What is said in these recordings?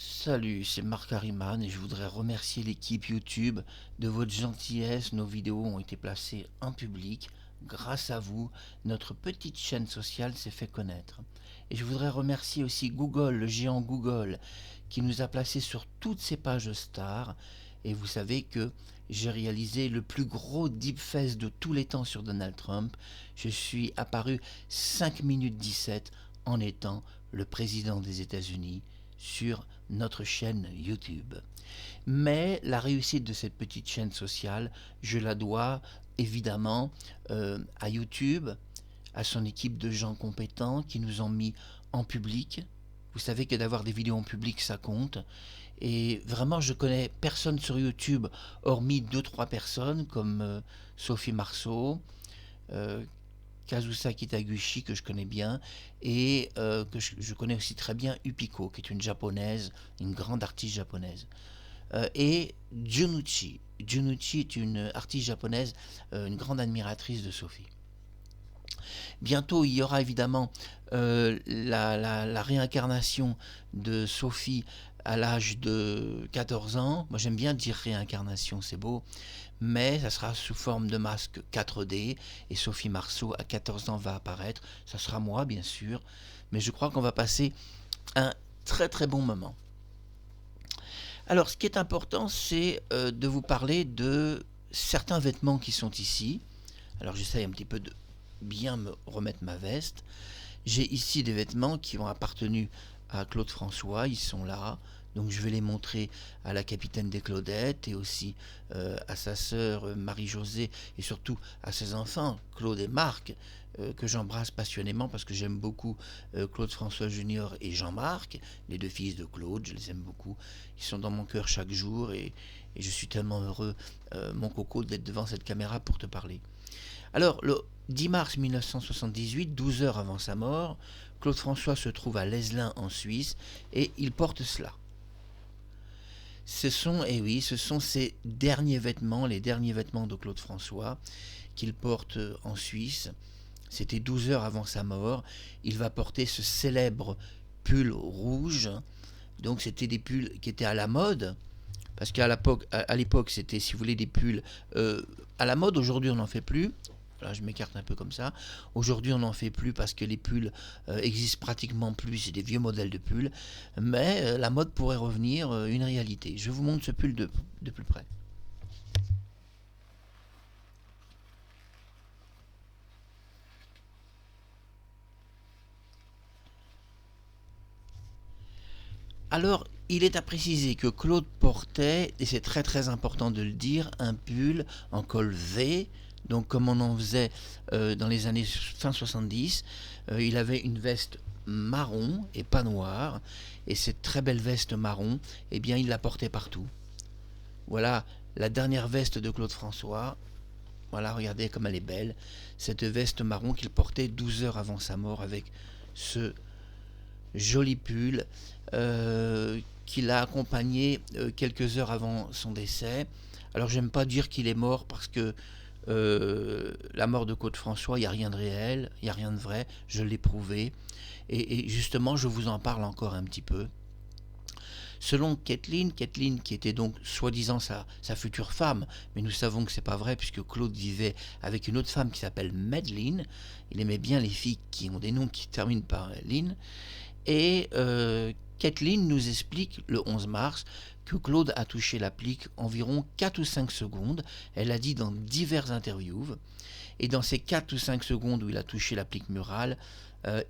Salut, c'est Marc Hariman et je voudrais remercier l'équipe YouTube de votre gentillesse. Nos vidéos ont été placées en public. Grâce à vous, notre petite chaîne sociale s'est fait connaître. Et je voudrais remercier aussi Google, le géant Google, qui nous a placés sur toutes ces pages stars. Et vous savez que j'ai réalisé le plus gros deepfake de tous les temps sur Donald Trump. Je suis apparu 5 minutes 17 en étant le président des États-Unis sur notre chaîne YouTube. Mais la réussite de cette petite chaîne sociale, je la dois évidemment à YouTube, à son équipe de gens compétents qui nous ont mis en public. Vous savez que d'avoir des vidéos en public, ça compte. Et vraiment, je connais personne sur YouTube, hormis 2-3 personnes comme Sophie Marceau, euh, Kazusa Kitaguchi, que je connais bien, et que je connais aussi très bien Upiko, qui est une japonaise, une grande artiste japonaise. Et Junuchi. Junuchi est une artiste japonaise, une grande admiratrice de Sophie. Bientôt, il y aura évidemment la réincarnation de Sophie à l'âge de 14 ans. Moi, j'aime bien dire réincarnation, c'est beau. Mais ça sera sous forme de masque 4D. Et Sophie Marceau, à 14 ans, va apparaître. Ça sera moi, bien sûr. Mais je crois qu'on va passer un très très bon moment. Alors, ce qui est important, c'est de vous parler de certains vêtements qui sont ici. Alors, j'essaye un petit peu de bien me remettre ma veste. J'ai ici des vêtements qui ont appartenu à Claude François, ils sont là. Donc je vais les montrer à la capitaine des Claudettes et aussi à sa sœur Marie-Josée et surtout à ses enfants, Claude et Marc, que j'embrasse passionnément parce que j'aime beaucoup Claude François Junior et Jean-Marc, les deux fils de Claude, je les aime beaucoup. Ils sont dans mon cœur chaque jour et je suis tellement heureux, mon coco, d'être devant cette caméra pour te parler. Alors, le 10 mars 1978, 12 heures avant sa mort, Claude François se trouve à Leslin en Suisse et il porte cela. Ce sont ses derniers vêtements, les derniers vêtements de Claude François qu'il porte en Suisse. C'était 12 heures avant sa mort. Il va porter ce célèbre pull rouge. Donc c'était des pulls qui étaient à la mode. Parce qu'à l'époque, c'était, si vous voulez, des pulls à la mode. Aujourd'hui, on n'en fait plus. Là, je m'écarte un peu comme ça. Aujourd'hui, on n'en fait plus parce que les pulls existent pratiquement plus. C'est des vieux modèles de pulls. Mais la mode pourrait revenir une réalité. Je vous montre ce pull de plus près. Alors, il est à préciser que Claude portait, et c'est très très important de le dire, un pull en col V, donc comme on en faisait dans les années fin 70. Il avait une veste marron et pas noire, et cette très belle veste marron, eh bien il la portait partout. Voilà la dernière veste de Claude François. Voilà, regardez comme elle est belle. Cette veste marron qu'il portait 12 heures avant sa mort avec ce joli pull qui l'a accompagné quelques heures avant son décès. Alors j'aime pas dire qu'il est mort parce que la mort de Claude François, il n'y a rien de réel, il n'y a rien de vrai, je l'ai prouvé. Et justement, je vous en parle encore un petit peu. Selon Kathleen qui était donc soi-disant sa future femme, mais nous savons que c'est pas vrai puisque Claude vivait avec une autre femme qui s'appelle Madeleine. Il aimait bien les filles qui ont des noms qui terminent par Lynn. Et Kathleen nous explique le 11 mars que Claude a touché l'applique environ 4 ou 5 secondes. Elle a dit dans diverses interviews. Et dans ces 4 ou 5 secondes où il a touché l'applique murale,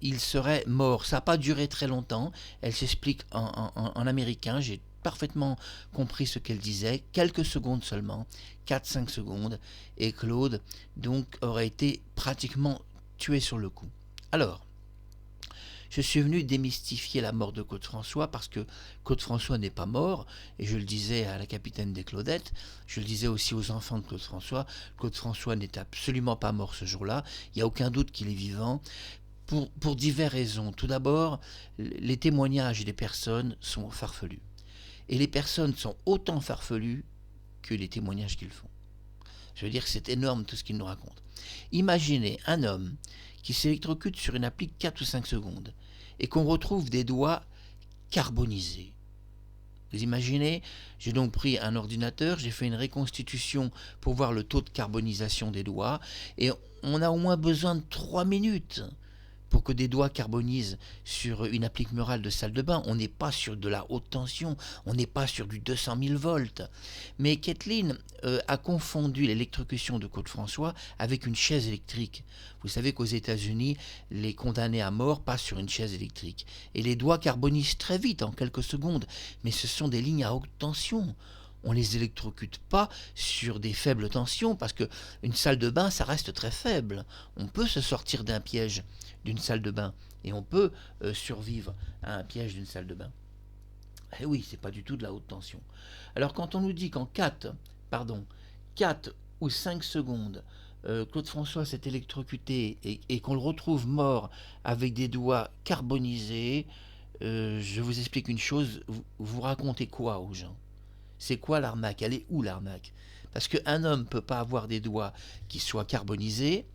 il serait mort. Ça n'a pas duré très longtemps. Elle s'explique en américain. J'ai parfaitement compris ce qu'elle disait. Quelques secondes seulement. 4-5 secondes. Et Claude, donc, aurait été pratiquement tué sur le coup. Alors, je suis venu démystifier la mort de Claude François parce que Claude François n'est pas mort, et je le disais à la capitaine des Claudettes, je le disais aussi aux enfants de Claude François n'est absolument pas mort ce jour-là, il n'y a aucun doute qu'il est vivant, pour diverses raisons. Tout d'abord, les témoignages des personnes sont farfelus, et les personnes sont autant farfelues que les témoignages qu'ils font. Je veux dire que c'est énorme tout ce qu'ils nous racontent. Imaginez un homme qui s'électrocute sur une applique 4 ou 5 secondes et qu'on retrouve des doigts carbonisés. Vous imaginez, j'ai donc pris un ordinateur, j'ai fait une reconstitution pour voir le taux de carbonisation des doigts, et on a au moins besoin de 3 minutes pour que des doigts carbonisent sur une applique murale de salle de bain. On n'est pas sur de la haute tension, on n'est pas sur du 200 000 volts. Mais Kathleen a confondu l'électrocution de Claude François avec une chaise électrique. Vous savez qu'aux États-Unis, les condamnés à mort passent sur une chaise électrique. Et les doigts carbonisent très vite, en quelques secondes, mais ce sont des lignes à haute tension. On ne les électrocute pas sur des faibles tensions parce que une salle de bain, ça reste très faible. On peut se sortir d'un piège d'une salle de bain et on peut survivre à un piège d'une salle de bain. Eh oui, c'est pas du tout de la haute tension. Alors quand on nous dit qu'en 4 ou 5 secondes, Claude François s'est électrocuté et qu'on le retrouve mort avec des doigts carbonisés, je vous explique une chose, vous racontez quoi aux gens? C'est quoi l'arnaque? Elle est où l'arnaque? Parce qu'un homme ne peut pas avoir des doigts qui soient carbonisés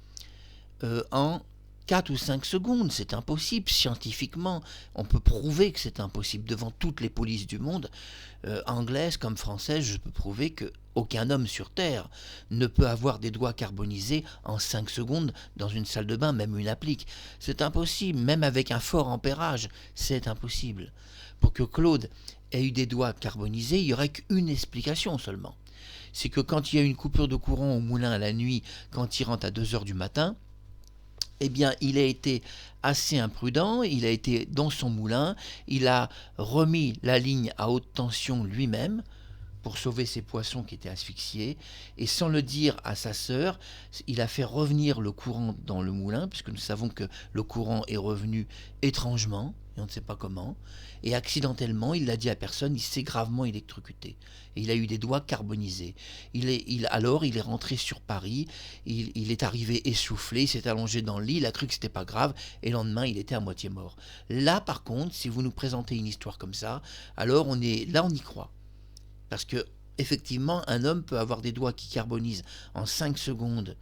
en 4 ou 5 secondes. C'est impossible. Scientifiquement, on peut prouver que c'est impossible. Devant toutes les polices du monde, anglaises comme françaises, je peux prouver qu'aucun homme sur Terre ne peut avoir des doigts carbonisés en 5 secondes dans une salle de bain, même une applique. C'est impossible. Même avec un fort ampérage, c'est impossible. Pour que Claude ait eu des doigts carbonisés, il n'y aurait qu'une explication seulement. C'est que quand il y a une coupure de courant au moulin à la nuit, quand il rentre à 2 heures du matin, eh bien, il a été assez imprudent, il a été dans son moulin, il a remis la ligne à haute tension lui-même pour sauver ses poissons qui étaient asphyxiés, et sans le dire à sa sœur, il a fait revenir le courant dans le moulin, puisque nous savons que le courant est revenu étrangement, et on ne sait pas comment, et accidentellement, il l'a dit à personne, il s'est gravement électrocuté, et il a eu des doigts carbonisés. Alors, il est rentré sur Paris, il est arrivé essoufflé, il s'est allongé dans le lit, il a cru que c'était pas grave, et le lendemain, il était à moitié mort. Là, par contre, si vous nous présentez une histoire comme ça, alors on y croit. Parce que, effectivement, un homme peut avoir des doigts qui carbonisent en 5 secondes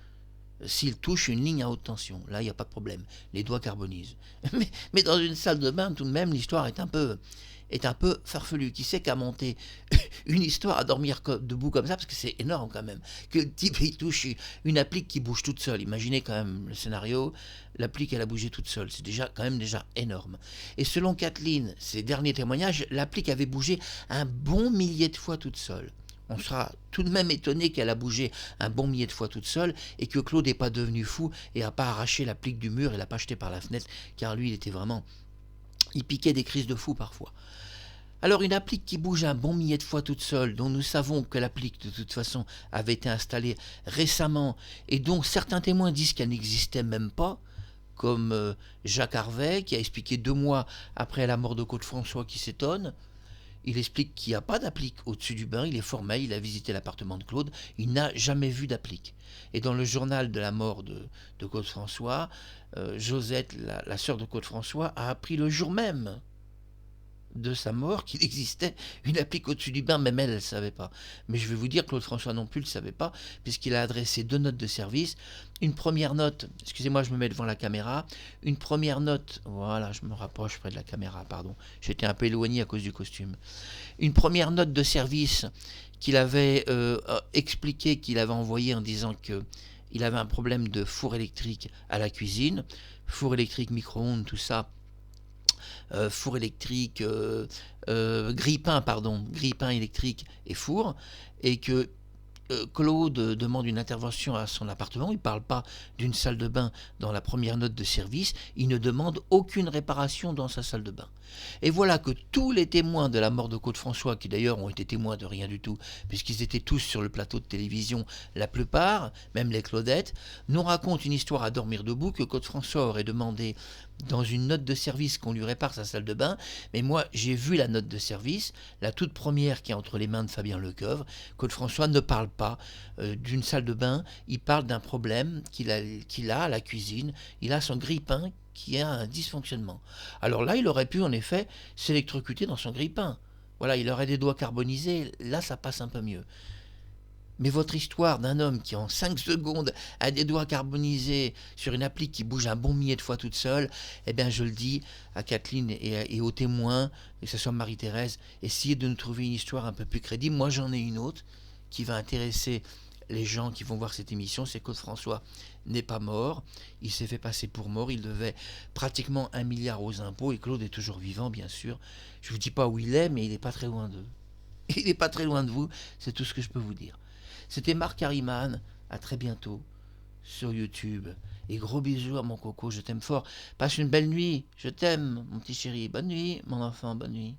s'il touche une ligne à haute tension. Là, il n'y a pas de problème. Les doigts carbonisent. Mais dans une salle de bain, tout de même, l'histoire est un peu farfelue. Qui c'est qu'a monté une histoire à dormir debout comme ça? Parce que c'est énorme quand même. Que le type, il touche une applique qui bouge toute seule. Imaginez quand même le scénario. L'applique, elle a bougé toute seule. C'est quand même énorme. Et selon Kathleen, ses derniers témoignages, l'applique avait bougé un bon millier de fois toute seule. On sera tout de même étonné qu'elle a bougé un bon millier de fois toute seule et que Claude n'est pas devenu fou et n'a pas arraché l'applique du mur et l'a pas jeté par la fenêtre, car lui, il piquait des crises de fou parfois. Alors une applique qui bouge un bon millier de fois toute seule, dont nous savons que l'applique de toute façon avait été installée récemment et dont certains témoins disent qu'elle n'existait même pas, comme Jacques Harvey qui a expliqué 2 mois après la mort de Claude François qui s'étonne. Il explique qu'il n'y a pas d'applique au-dessus du bain, il est formel, il a visité l'appartement de Claude, il n'a jamais vu d'applique. Et dans le journal de la mort de Claude François, Josette, la sœur de Claude François, a appris le jour même de sa mort qu'il existait une applique au-dessus du bain, même elle ne savait pas. Mais je vais vous dire, Claude François non plus ne le savait pas, puisqu'il a adressé 2 notes de service. Une première note, excusez-moi, je me mets devant la caméra, une première note, voilà, je me rapproche près de la caméra, pardon, j'étais un peu éloigné à cause du costume. Une première note de service qu'il avait expliqué, qu'il avait envoyée en disant qu'il avait un problème de four électrique à la cuisine, four électrique, micro-ondes, tout ça, four électrique, grille-pain électrique et four, et que Claude demande une intervention à son appartement, il ne parle pas d'une salle de bain dans la première note de service, il ne demande aucune réparation dans sa salle de bain. Et voilà que tous les témoins de la mort de Claude François, qui d'ailleurs ont été témoins de rien du tout, puisqu'ils étaient tous sur le plateau de télévision, la plupart, même les Claudettes, nous racontent une histoire à dormir debout que Claude François aurait demandé dans une note de service qu'on lui répare sa salle de bain. Mais moi, j'ai vu la note de service, la toute première qui est entre les mains de Fabien Lecoeuvre. Claude François ne parle pas d'une salle de bain, il parle d'un problème qu'il a à la cuisine. Il a son grille-pain qui a un dysfonctionnement. Alors là, il aurait pu en effet s'électrocuter dans son grille-pain. Voilà, il aurait des doigts carbonisés, là ça passe un peu mieux. Mais votre histoire d'un homme qui en 5 secondes a des doigts carbonisés sur une appli qui bouge un bon millier de fois toute seule, eh bien je le dis à Kathleen et aux témoins, et que ce soit Marie-Thérèse, essayez de nous trouver une histoire un peu plus crédible. Moi j'en ai une autre qui va intéresser les gens qui vont voir cette émission, c'est Claude François n'est pas mort, il s'est fait passer pour mort, il devait pratiquement 1 milliard aux impôts, et Claude est toujours vivant bien sûr. Je ne vous dis pas où il est, mais il n'est pas très loin d'eux. Il n'est pas très loin de vous, c'est tout ce que je peux vous dire. C'était Marc Harriman, à très bientôt sur YouTube. Et gros bisous à mon coco, je t'aime fort. Passe une belle nuit, je t'aime, mon petit chéri. Bonne nuit, mon enfant, bonne nuit.